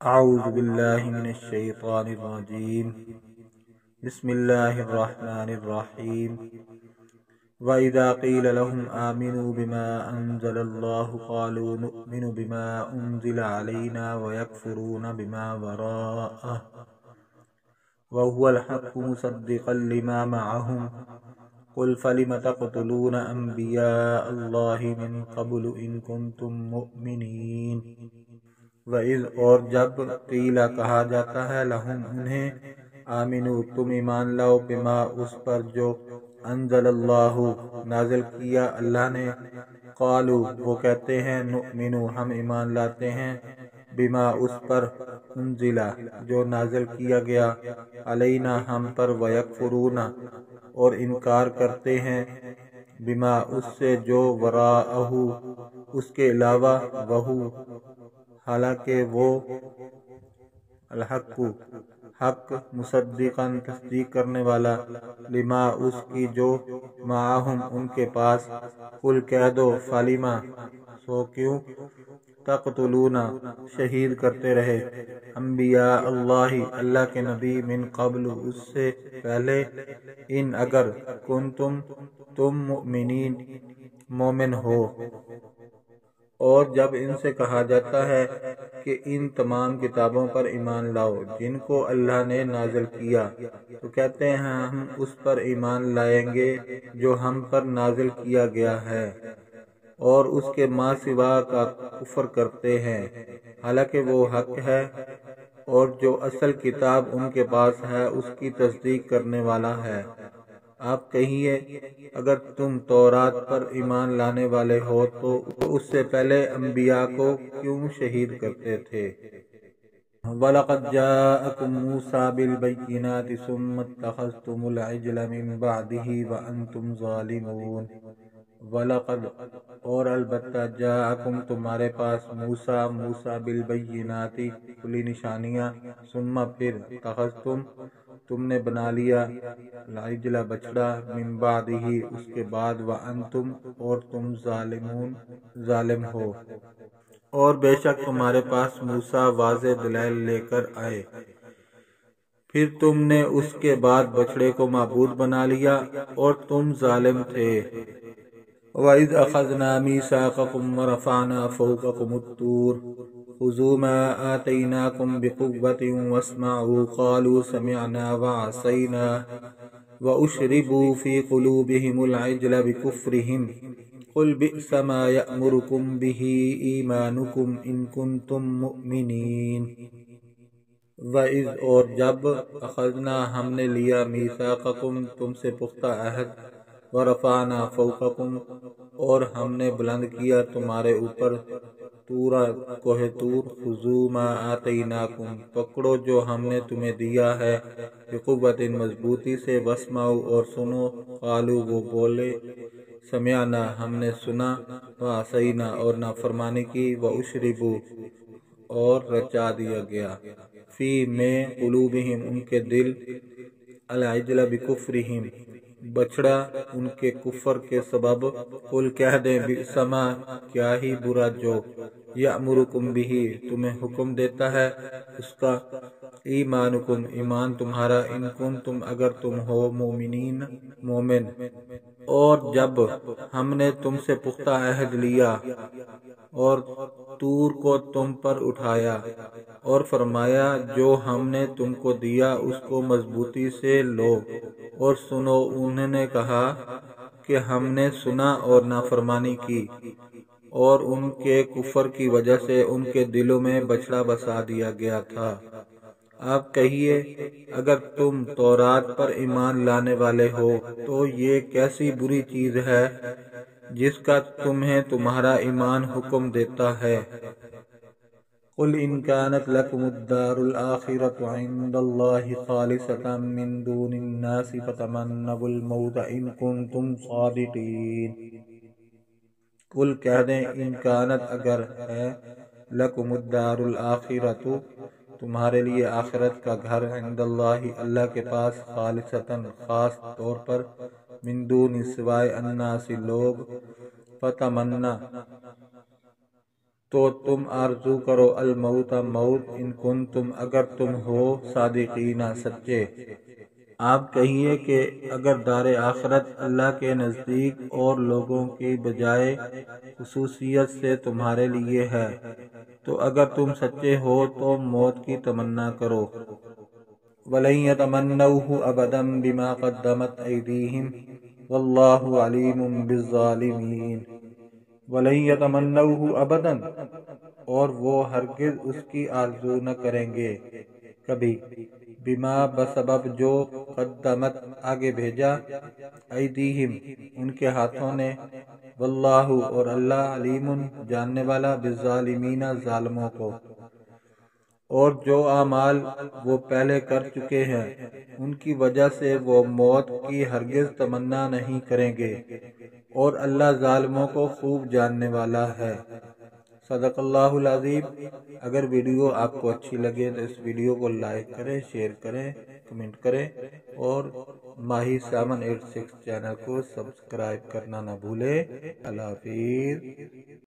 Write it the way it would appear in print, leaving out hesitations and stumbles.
اعوذ باللہ من الشیطان الرجیم بسم اللہ الرحمن الرحیم وَإِذَا قِيلَ لَهُمْ آمِنُوا بِمَا أَنزَلَ اللَّهُ قَالُوا نُؤْمِنُ بِمَا أُنزِلَ عَلَيْنَا وَيَكْفُرُونَ بِمَا وَرَاءَهُ وَهُوَ الْحَقُّ مُصَدِّقًا لِمَا مَعَهُمْ قُلْ فَلِمَ تَقْتُلُونَ أَنْبِيَاءَ اللَّهِ مِنْ قَبْلُ إِنْ كُنْتُمْ مُؤْمِنِينَ وَإِذْ اور جب قیل کہا جاتا ہے لہم انہیں آمنو تم ایمان لاؤ بما اس پر جو انزل اللہ نازل کیا اللہ نے قالو وہ کہتے ہیں نؤمنو ہم ایمان لاتے ہیں بما اس پر انزلا جو نازل کیا گیا علینا ہم پر ویکفرون اور انکار کرتے ہیں بما اس سے جو وراءہ اس کے علاوہ وہو حالانکہ وہ الحق حق مصدقاً تصدیق کرنے والا لما اس کی جو معاہم ان کے پاس قل کہہ دو فلیما سو کیوں تقتلون شہید کرتے رہے انبیاء اللہ اللہ کے نبی من قبل اس سے پہلے ان اگر کنتم تم مؤمنین مومن ہو اور جب ان سے کہا جاتا ہے کہ ان تمام کتابوں پر ایمان لاؤ جن کو اللہ نے نازل کیا تو کہتے ہیں ہم اس پر ایمان لائیں گے جو ہم پر نازل کیا گیا ہے اور اس کے ماں سوا کا کفر کرتے ہیں حالانکہ وہ حق ہے اور جو اصل کتاب ان کے پاس ہے اس کی تصدیق کرنے والا ہے آپ کہیے اگر تم تورات پر ایمان لانے والے ہو تو اس سے پہلے انبیاء کو کیوں شہید کرتے تھے وَلَقَدْ جَاءَكُمْ مُوسَى بِالْبَيِّنَاتِ ثُمَّ اتَّخَذْتُمُ الْعِجْلَ مِنْ بَعْدِهِ وَأَنْتُمْ ظَالِمُونَ وَلَقَدْ اور البتہ جاءکم تمہارے پاس موسیٰ بالبینات کھلی نشانیاں ثم پھر اتخذتم تم نے بنا لیا العجل بچڑا من بعدہ اس کے بعد وانتم اور تم ظالم ہو اور بے شک تمہارے پاس موسیٰ واضح دلائل لے کر آئے پھر تم نے اس کے بعد بچڑے کو معبود بنا لیا اور تم ظالم تھے وَإِذْ أَخَذْنَا مِيثَاقَكُمْ وَرَفَعْنَا فَوْقَكُمُ الطُّورَ خُذُوا مَا آتَيْنَاكُمْ بِقُوَّةٍ وَاسْمَعُوا قَالُوا سَمِعْنَا وَعَصَيْنَا وَأُشْرِبُوا فِي قُلُوبِهِمُ الْعِجْلَ بِكُفْرِهِمْ قُلْ بِئْسَ مَا يَأْمُرُكُمْ بِهِ إِيمَانُكُمْ إِن كُنتُم مُّؤْمِنِينَ وَإِذْ اور جب اخذنا ہم نے لیا میثاقکم تم سے پختہ عہد ورفعنا فوقکم اور ہم نے بلند کیا تمہارے اوپر تورا کوہ تور خذوا ما آتیناکم پکڑو جو ہم نے تمہیں دیا ہے بقوت مضبوطی سے واسمعوا اور سنو قالوا وہ بولے سمعنا ہم نے سنا وعصینا اور نافرمانی کی واشربوا اور رچا دیا گیا فی میں قلوبہم ان کے دل العجل بکفرہم بچڑا ان کے کفر کے سبب قل کہہ دیں بئسما کیا ہی برا جو یأمرکم بہ تمہیں حکم دیتا ہے اس کا ایمانکم ایمان تمہارا ان کنتم اگر تم ہو مومنین مومن اور جب ہم نے تم سے پختہ عہد لیا اور طور کو تم پر اٹھایا اور فرمایا جو ہم نے تم کو دیا اس کو مضبوطی سے لو اور سنو انہوں نے کہا کہ ہم نے سنا اور نافرمانی کی اور ان کے کفر کی وجہ سے ان کے دلوں میں بچڑا بسا دیا گیا تھا آپ کہیے اگر تم تورات پر ایمان لانے والے ہو تو یہ کیسی بری چیز ہے جس کا تمہیں تمہارا ایمان حکم دیتا ہے قل ان كانت لكم الدار الآخرة عند الله خالصة من دون الناس فتمنوا الموت ان كنتم صادقين قل کہہ دیں ان كانت اگر ہے لكم الدار الآخرة تمہارے لیے آخرت کا گھر عند اللہ اللہ کے پاس خالصتاً خاص طور پر من دون سوائے الناس لوگ فتمنا تو تم آرزو کرو الموت موت ان کنتم اگر تم ہو صادقین سچے۔ آپ کہیے کہ اگر دار آخرت اللہ کے نزدیک اور لوگوں کی بجائے خصوصیت سے تمہارے لیے ہے تو اگر تم سچے ہو تو موت کی تمنا کرو۔ وَلَن يَتَمَنَّوْهُ أَبَدًا بِمَا قَدَّمَتْ أَيْدِيهِمْ وَاللَّهُ عَلِيمٌ بِالظَّالِمِينَ۔ وَلَن يَتَمَنَّوْهُ أَبَدًا اور وہ ہرگز اس کی آرزو نہ کریں گے کبھی، بما بسبب جو قدمت آگے بھیجا، ایدیہم ان کے ہاتھوں نے، واللہ اور اللہ علیم جاننے والا بالظالمین ظالموں کو، اور جو اعمال وہ پہلے کر چکے ہیں ان کی وجہ سے وہ موت کی ہرگز تمنا نہیں کریں گے، اور اللہ ظالموں کو خوب جاننے والا ہے۔ صدق اللہ العظیم۔ اگر ویڈیو آپ کو اچھی لگے تو اس ویڈیو کو لائک کریں، شیئر کریں، کمنٹ کریں، اور ماہی 786 چینل کو سبسکرائب کرنا نہ بھولیں۔ اللہ حافظ۔